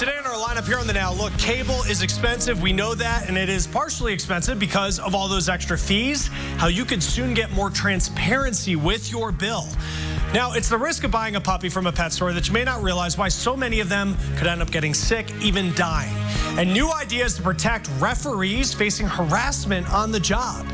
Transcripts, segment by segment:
Today in our lineup here on The Now, look, cable is expensive. We know that, and it is partially expensive because of all those extra fees. How you could soon get more transparency with your bill. Now, it's the risk of buying a puppy from a pet store that you may not realize why so many of them could end up getting sick, even dying. And new ideas to protect referees facing harassment on the job.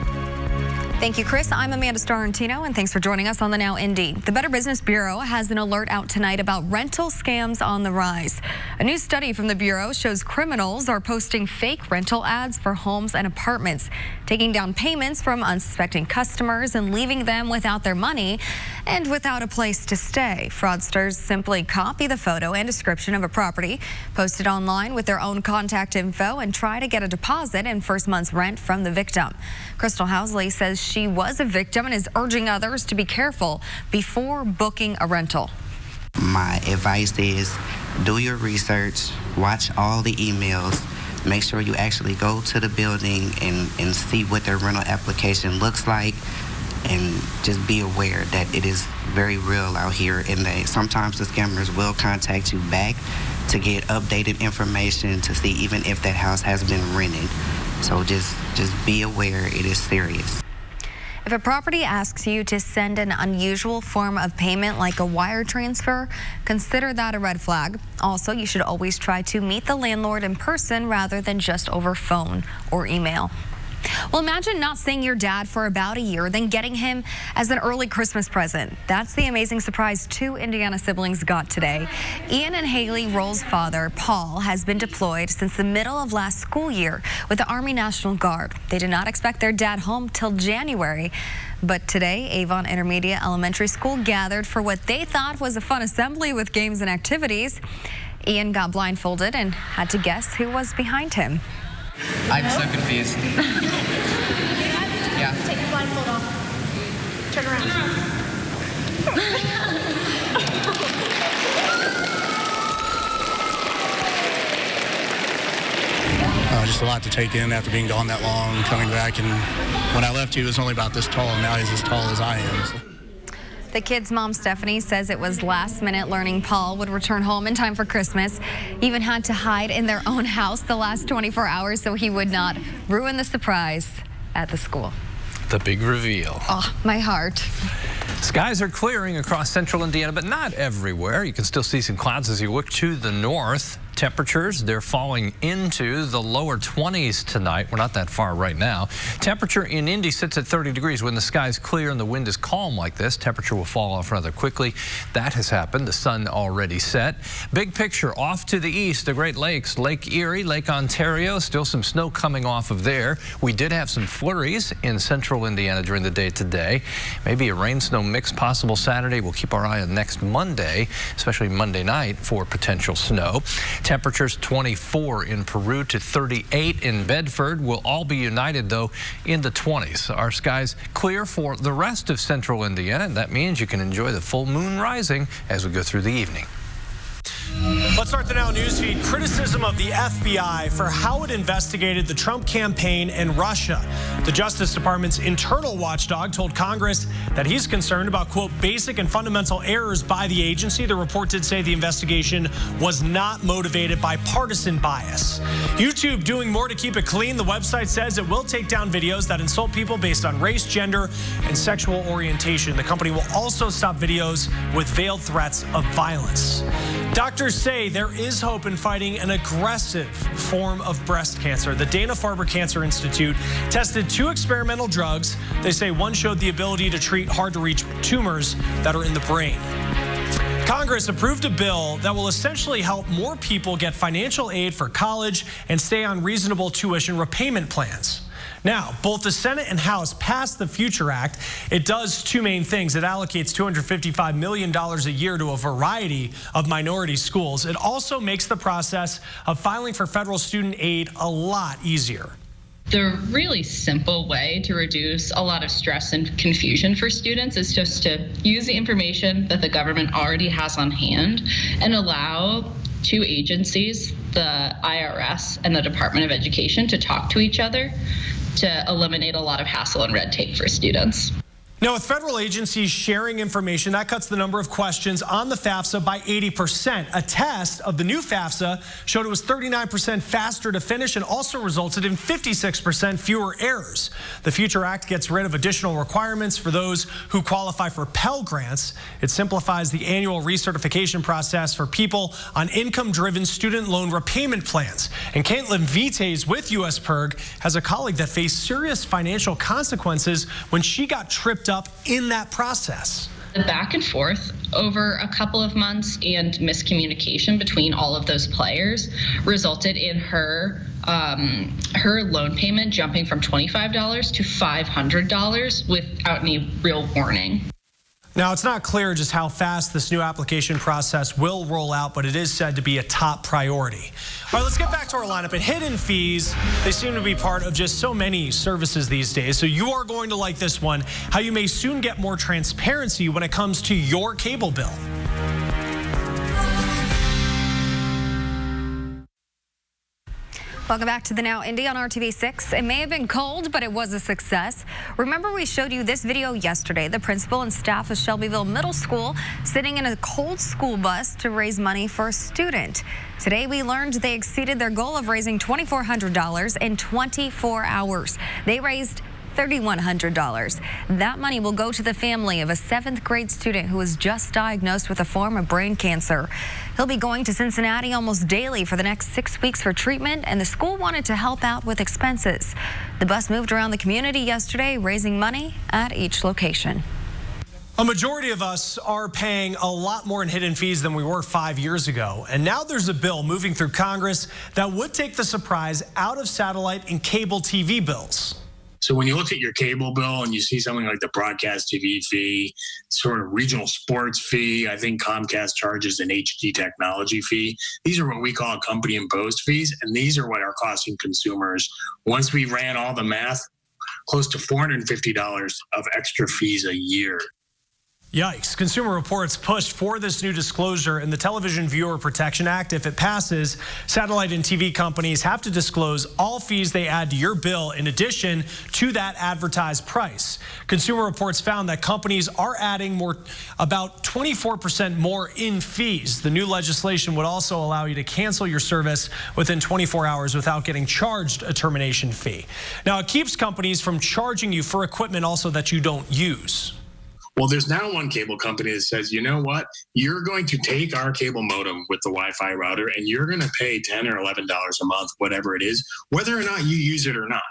Thank you, Chris. I'm Amanda Starantino, and thanks for joining us on The Now Indy. The Better Business Bureau has an alert out tonight about rental scams on the rise. A new study from the Bureau shows criminals are posting fake rental ads for homes and apartments, taking down payments from unsuspecting customers and leaving them without their money and without a place to stay. Fraudsters simply copy the photo and description of a property, post it online with their own contact info, and try to get a deposit and first month's rent from the victim. Crystal Housley says she was a victim and is urging others to be careful before booking a rental. My advice is do your research, watch all the emails, make sure you actually go to the building and see what their rental application looks like, and just be aware that it is very real out here, and that sometimes the scammers will contact you back to get updated information to see even if that house has been rented. So just be aware, it is serious. If a property asks you to send an unusual form of payment like a wire transfer, consider that a red flag. Also, you should always try to meet the landlord in person rather than just over phone or email. Well, imagine not seeing your dad for about a year, then getting him as an early Christmas present. That's the amazing surprise two Indiana siblings got today. Ian and Haley Roll's father, Paul, has been deployed since the middle of last school year with the Army National Guard. They did not expect their dad home till January. But today, Avon Intermediate Elementary School gathered for what they thought was a fun assembly with games and activities. Ian got blindfolded and had to guess who was behind him. I'm so confused. Yeah. Take your blindfold off. Turn around. Just a lot to take in after being gone that long, coming back, and when I left he was only about this tall, and now he's as tall as I am. So. The kid's mom, Stephanie, says it was last minute learning Paul would return home in time for Christmas. Even had to hide in their own house the last 24 hours so he would not ruin the surprise at the school. The big reveal. Oh, my heart. Skies are clearing across central Indiana, but not everywhere. You can still see some clouds as you look to the north. Temperatures, they're falling into the lower 20s tonight. We're not that far right now. Temperature in Indy sits at 30 degrees. When the sky's clear and the wind is calm like this, temperature will fall off rather quickly. That has happened. The sun already set. Big picture off to the east, the Great Lakes, Lake Erie, Lake Ontario, still some snow coming off of there. We did have some flurries in central Indiana during the day today. Maybe a rain-snow mix possible Saturday. We'll keep our eye on next Monday, especially Monday night, for potential snow. Temperatures 24 in Peru to 38 in Bedford. Will all be united, though, in the 20s. Our skies clear for the rest of central Indiana, and that means you can enjoy the full moon rising as we go through the evening. Let's start the Now newsfeed. Criticism of the FBI for how it investigated the Trump campaign in Russia. The Justice Department's internal watchdog told Congress that he's concerned about, quote, basic and fundamental errors by the agency. The report did say the investigation was not motivated by partisan bias. YouTube doing more to keep it clean. The website says it will take down videos that insult people based on race, gender, and sexual orientation. The company will also stop videos with veiled threats of violence. Doctors say there is hope in fighting an aggressive form of breast cancer. The Dana-Farber Cancer Institute tested 2 experimental drugs. They say one showed the ability to treat hard-to-reach tumors that are in the brain. Congress approved a bill that will essentially help more people get financial aid for college and stay on reasonable tuition repayment plans. Now, both the Senate and House passed the Future Act. It does 2 main things. It allocates $255 million a year to a variety of minority schools. It also makes the process of filing for federal student aid a lot easier. The really simple way to reduce a lot of stress and confusion for students is just to use the information that the government already has on hand and allow 2 agencies, the IRS and the Department of Education, to talk to each other to eliminate a lot of hassle and red tape for students. Now, with federal agencies sharing information, that cuts the number of questions on the FAFSA by 80%. A test of the new FAFSA showed it was 39% faster to finish and also resulted in 56% fewer errors. The Future Act gets rid of additional requirements for those who qualify for Pell Grants. It simplifies the annual recertification process for people on income-driven student loan repayment plans. And Caitlin Vites with US PIRG has a colleague that faced serious financial consequences when she got tripped up in that process. The back and forth over a couple of months and miscommunication between all of those players resulted in her loan payment jumping from $25 to $500 without any real warning. Now, it's not clear just how fast this new application process will roll out, but it is said to be a top priority. All right, let's get back to our lineup. And hidden fees, they seem to be part of just so many services these days. So you are going to like this one, how you may soon get more transparency when it comes to your cable bill. Welcome back to the Now Indy on RTV6. It may have been cold, but it was a success. Remember, we showed you this video yesterday. The principal and staff of Shelbyville Middle School sitting in a cold school bus to raise money for a student. Today, we learned they exceeded their goal of raising $2,400 in 24 hours. They raised $3,100. That money will go to the family of a 7th grade student who was just diagnosed with a form of brain cancer. He'll be going to Cincinnati almost daily for the next 6 weeks for treatment, and the school wanted to help out with expenses. The bus moved around the community yesterday, raising money at each location. A majority of us are paying a lot more in hidden fees than we were 5 years ago. And now there's a bill moving through Congress that would take the surprise out of satellite and cable TV bills. So when you look at your cable bill and you see something like the broadcast TV fee, sort of regional sports fee, I think Comcast charges an HD technology fee. These are what we call company imposed fees, and these are what are costing consumers. Once we ran all the math, close to $450 of extra fees a year. Yikes. Consumer Reports pushed for this new disclosure in the Television Viewer Protection Act. If it passes, satellite and TV companies have to disclose all fees they add to your bill in addition to that advertised price. Consumer Reports found that companies are adding about 24% more in fees. The new legislation would also allow you to cancel your service within 24 hours without getting charged a termination fee. Now, it keeps companies from charging you for equipment also that you don't use. Well, there's now one cable company that says, you know what, you're going to take our cable modem with the Wi-Fi router and you're going to pay $10 or $11 a month, whatever it is, whether or not you use it or not.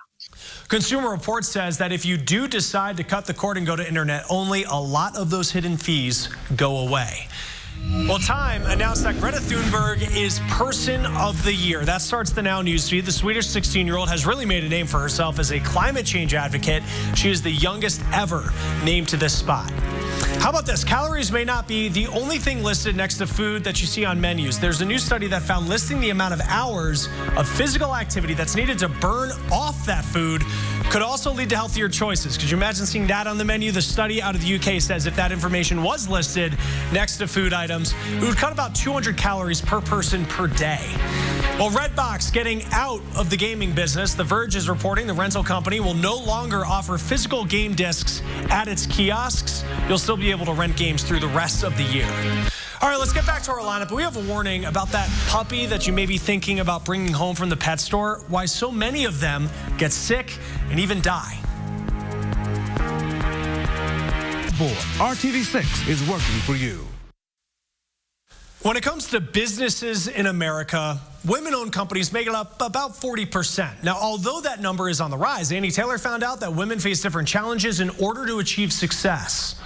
Consumer Reports says that if you do decide to cut the cord and go to internet only, a lot of those hidden fees go away. Well, Time announced that Greta Thunberg is Person of the Year. That starts the Now newsfeed. The Swedish 16-year-old has really made a name for herself as a climate change advocate. She is the youngest ever named to this spot. How about this? Calories may not be the only thing listed next to food that you see on menus. There's a new study that found listing the amount of hours of physical activity that's needed to burn off that food could also lead to healthier choices. Could you imagine seeing that on the menu? The study out of the UK says if that information was listed next to food items, it would cut about 200 calories per person per day. Well, Redbox getting out of the gaming business. The Verge is reporting the rental company will no longer offer physical game discs at its kiosks. You'll still be able to rent games through the rest of the year. All right, let's get back to our lineup. We have a warning about that puppy that you may be thinking about bringing home from the pet store, why so many of them get sick and even die. RTV6 is working for you. When it comes to businesses in America, women-owned companies make up about 40%. Now, although that number is on the rise, Annie Taylor found out that women face different challenges in order to achieve success.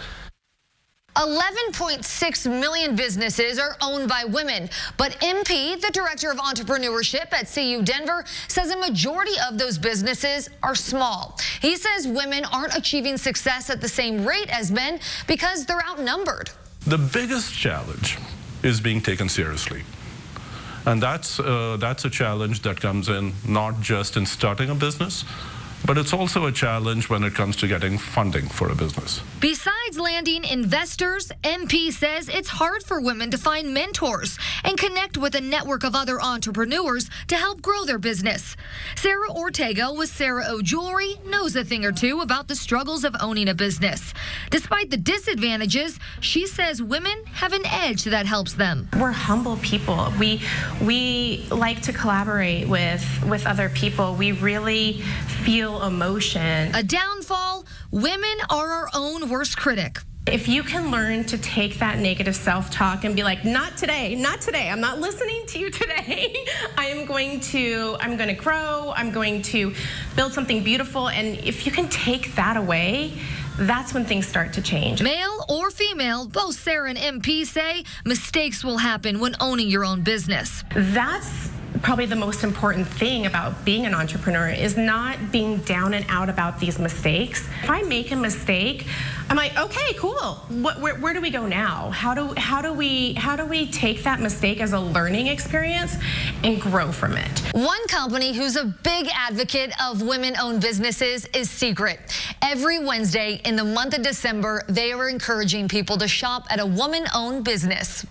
11.6 million businesses are owned by women, but MP, the director of entrepreneurship at CU Denver, says a majority of those businesses are small. He says women aren't achieving success at the same rate as men because they're outnumbered. The biggest challenge is being taken seriously. And that's a challenge that comes in not just in starting a business, but it's also a challenge when it comes to getting funding for a business. Besides landing investors, MP says it's hard for women to find mentors and connect with a network of other entrepreneurs to help grow their business. Sarah Ortega with Sarah O Jewelry knows a thing or two about the struggles of owning a business. Despite the disadvantages, she says women have an edge that helps them. We're humble people. We like to collaborate with other people. We really feel emotion. A downfall, women are our own worst critic. If you can learn to take that negative self-talk and be like, not today, I'm not listening to you today. I'm going to grow, I'm going to build something beautiful. And if you can take that away, that's when things start to change. Male or female, both Sarah and MP say mistakes will happen when owning your own business. That's probably the most important thing about being an entrepreneur is not being down and out about these mistakes. If I make a mistake, I'm like, okay, cool. Where do we go now? How do we take that mistake as a learning experience and grow from it? One company who's a big advocate of women-owned businesses is Secret. Every Wednesday in the month of December, they are encouraging people to shop at a woman-owned business.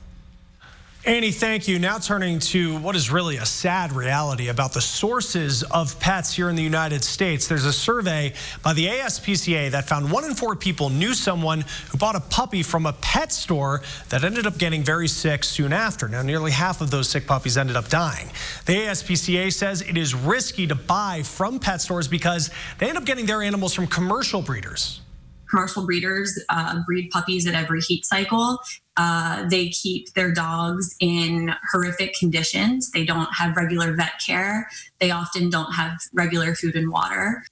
Annie, thank you. Now turning to what is really a sad reality about the sources of pets here in the United States. There's a survey by the ASPCA that found 1 in 4 people knew someone who bought a puppy from a pet store that ended up getting very sick soon after. Now, nearly half of those sick puppies ended up dying. The ASPCA says it is risky to buy from pet stores because they end up getting their animals from commercial breeders. Commercial breeders breed puppies at every heat cycle. They keep their dogs in horrific conditions. They don't have regular vet care. They often don't have regular food and water.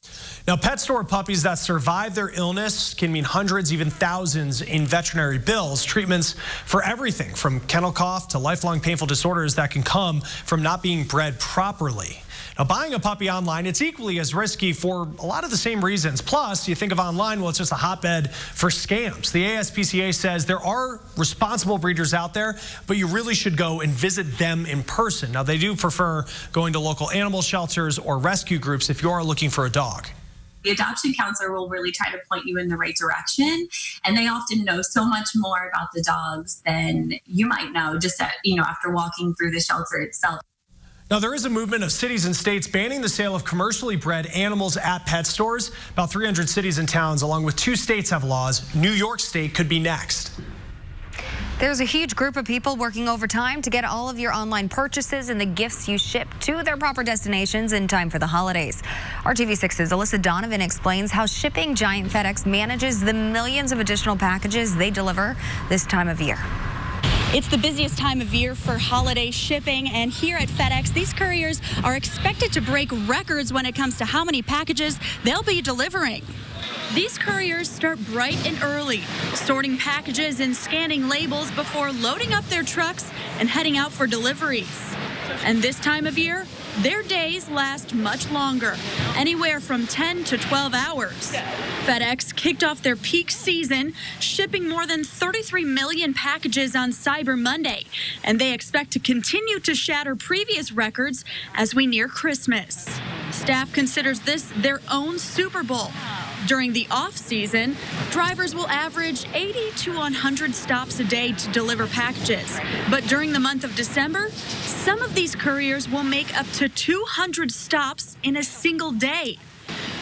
Now, pet store puppies that survive their illness can mean hundreds, even thousands in veterinary bills. Treatments for everything from kennel cough to lifelong painful disorders that can come from not being bred properly. Now, buying a puppy online, it's equally as risky for a lot of the same reasons. Plus, you think of online, well, it's just a hotbed for scams. The ASPCA says there are responsible breeders out there, but you really should go and visit them in person. Now, they do prefer going to local animal shelters or rescue groups if you are looking for a dog. The adoption counselor will really try to point you in the right direction, and they often know so much more about the dogs than you might know just after walking through the shelter itself. Now, there is a movement of cities and states banning the sale of commercially bred animals at pet stores. About 300 cities and towns, along with 2 states, have laws. New York State could be next. There's a huge group of people working overtime to get all of your online purchases and the gifts you ship to their proper destinations in time for the holidays. RTV6's Alyssa Donovan explains how shipping giant FedEx manages the millions of additional packages they deliver this time of year. It's the busiest time of year for holiday shipping, and here at FedEx, these couriers are expected to break records when it comes to how many packages they'll be delivering. These couriers start bright and early, sorting packages and scanning labels before loading up their trucks and heading out for deliveries. And this time of year, their days last much longer, anywhere from 10 to 12 hours. FedEx kicked off their peak season, shipping more than 33 million packages on Cyber Monday, and they expect to continue to shatter previous records as we near Christmas. Staff considers this their own Super Bowl. During the off-season, drivers will average 80 to 100 stops a day to deliver packages. But during the month of December, some of these couriers will make up to 200 stops in a single day.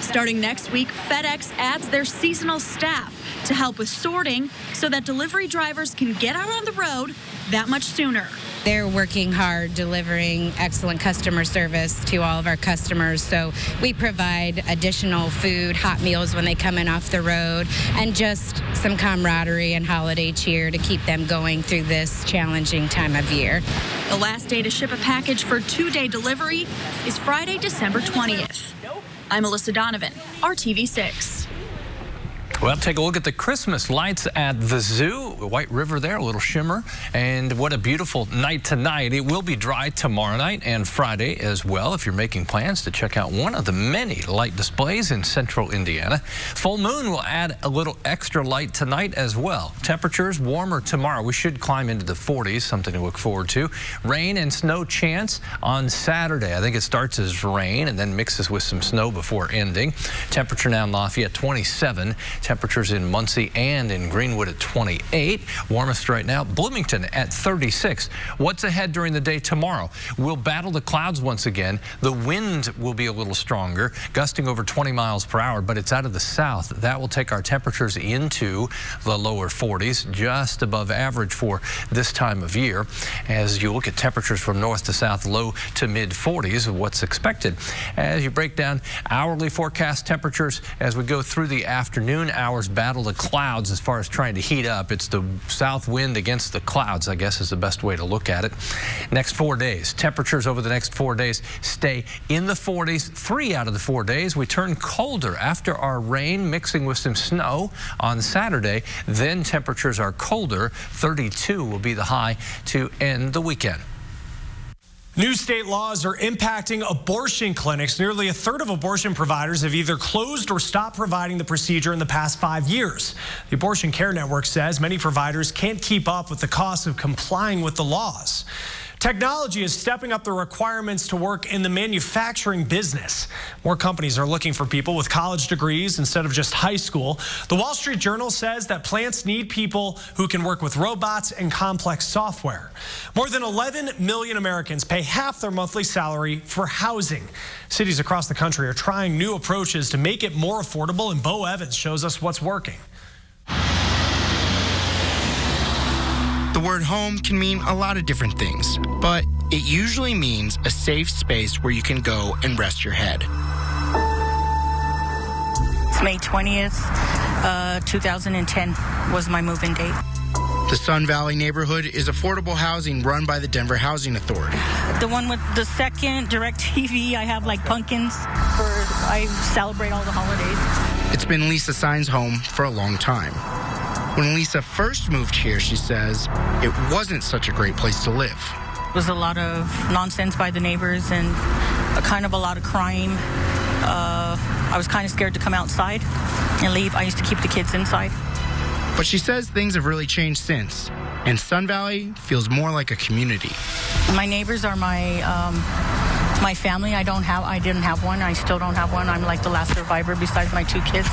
Starting next week, FedEx adds their seasonal staff to help with sorting so that delivery drivers can get out on the road that much sooner. They're working hard, delivering excellent customer service to all of our customers. So we provide additional food, hot meals when they come in off the road, and just some camaraderie and holiday cheer to keep them going through this challenging time of year. The last day to ship a package for 2-day delivery is Friday, December 20th. I'm Alyssa Donovan, RTV6. Well, take a look at the Christmas lights at the zoo. White River there, a little shimmer. And what a beautiful night tonight. It will be dry tomorrow night and Friday as well if you're making plans to check out one of the many light displays in central Indiana. Full moon will add a little extra light tonight as well. Temperatures warmer tomorrow. We should climb into the 40s, something to look forward to. Rain and snow chance on Saturday. I think it starts as rain and then mixes with some snow before ending. Temperature now in Lafayette 27. Temperatures in Muncie and in Greenwood at 28. Warmest right now, Bloomington at 36. What's ahead during the day tomorrow? We'll battle the clouds once again. The wind will be a little stronger, gusting over 20 miles per hour, but it's out of the south. That will take our temperatures into the lower 40s, just above average for this time of year. As you look at temperatures from north to south, low to mid 40s, what's expected. As you break down hourly forecast temperatures as we go through the afternoon hours, battle the clouds as far as trying to heat up. It's the south wind against the clouds, I guess, is the best way to look at it. Next 4 days, temperatures over the next 4 days stay in the 40s. 3 out of the 4 days, we turn colder after our rain mixing with some snow on Saturday. Then temperatures are colder. 32 will be the high to end the weekend. New state laws are impacting abortion clinics. Nearly a third of abortion providers have either closed or stopped providing the procedure in the past 5 years. The Abortion Care Network says many providers can't keep up with the cost of complying with the laws. Technology is stepping up the requirements to work in the manufacturing business. More companies are looking for people with college degrees instead of just high school. The Wall Street Journal says that plants need people who can work with robots and complex software. More than 11 million Americans pay half their monthly salary for housing. Cities across the country are trying new approaches to make it more affordable, and Bo Evans shows us what's working. The word home can mean a lot of different things, but it usually means a safe space where you can go and rest your head. It's May 20th, 2010 was my move-in date. The Sun Valley neighborhood is affordable housing run by the Denver Housing Authority. The one with the second direct TV, I have like pumpkins. I celebrate all the holidays. It's been Lisa Sign's home for a long time. When Lisa first moved here, she says, it wasn't such a great place to live. There was a lot of nonsense by the neighbors and a lot of crime. I was kind of scared to come outside and leave. I used to keep the kids inside. But she says things have really changed since, and Sun Valley feels more like a community. My neighbors are my family. I didn't have one. I still don't have one. I'm like the last survivor besides my 2 kids.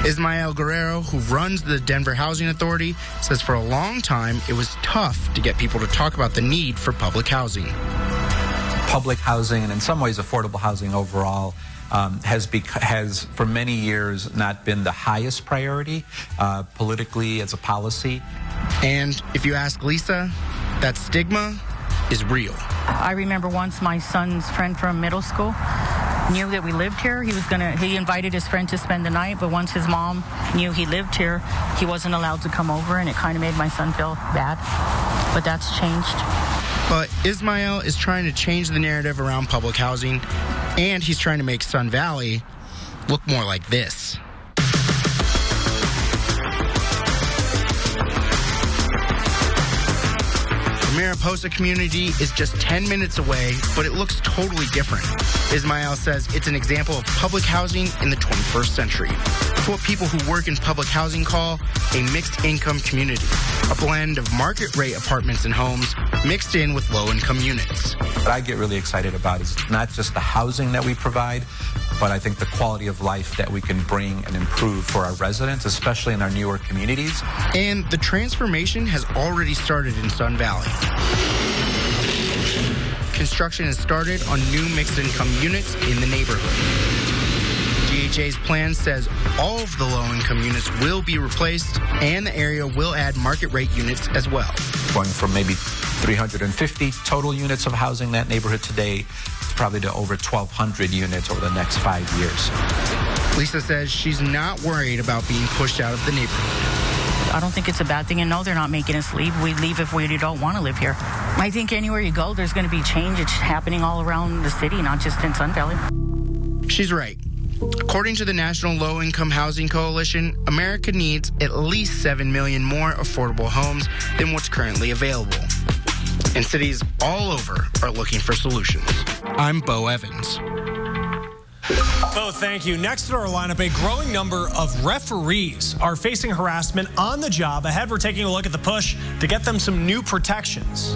Ismael Guerrero, who runs the Denver Housing Authority, says for a long time it was tough to get people to talk about the need for public housing. Public housing, and in some ways affordable housing overall, has for many years not been the highest priority politically as a policy. And if you ask Lisa, that stigma is real. I remember once my son's friend from middle school knew that we lived here. He invited his friend to spend the night, but once his mom knew he lived here, he wasn't allowed to come over, and it kind of made my son feel bad. But that's changed. But Ismael is trying to change the narrative around public housing, and he's trying to make Sun Valley look more like this. The Mariposa community is just 10 minutes away, but it looks totally different. Ismael says it's an example of public housing in the 21st century. It's what people who work in public housing call a mixed-income community, a blend of market-rate apartments and homes mixed in with low-income units. What I get really excited about is not just the housing that we provide, but I think the quality of life that we can bring and improve for our residents, especially in our newer communities. And the transformation has already started in Sun Valley. Construction has started on new mixed-income units in the neighborhood. DHA's plan says all of the low-income units will be replaced, and the area will add market-rate units as well. Going from maybe 350 total units of housing in that neighborhood today, probably to over 1,200 units over the next 5 years. Lisa says she's not worried about being pushed out of the neighborhood. I don't think it's a bad thing, and no, they're not making us leave. We leave if we don't want to live here. I think anywhere you go, there's going to be change. It's happening all around the city, not just in Sun Valley. She's right. According to the National Low Income Housing Coalition, America needs at least 7 million more affordable homes than what's currently available. And cities all over are looking for solutions. I'm Bo Evans. Bo, thank you. Next to our lineup, a growing number of referees are facing harassment on the job. Ahead, we're taking a look at the push to get them some new protections.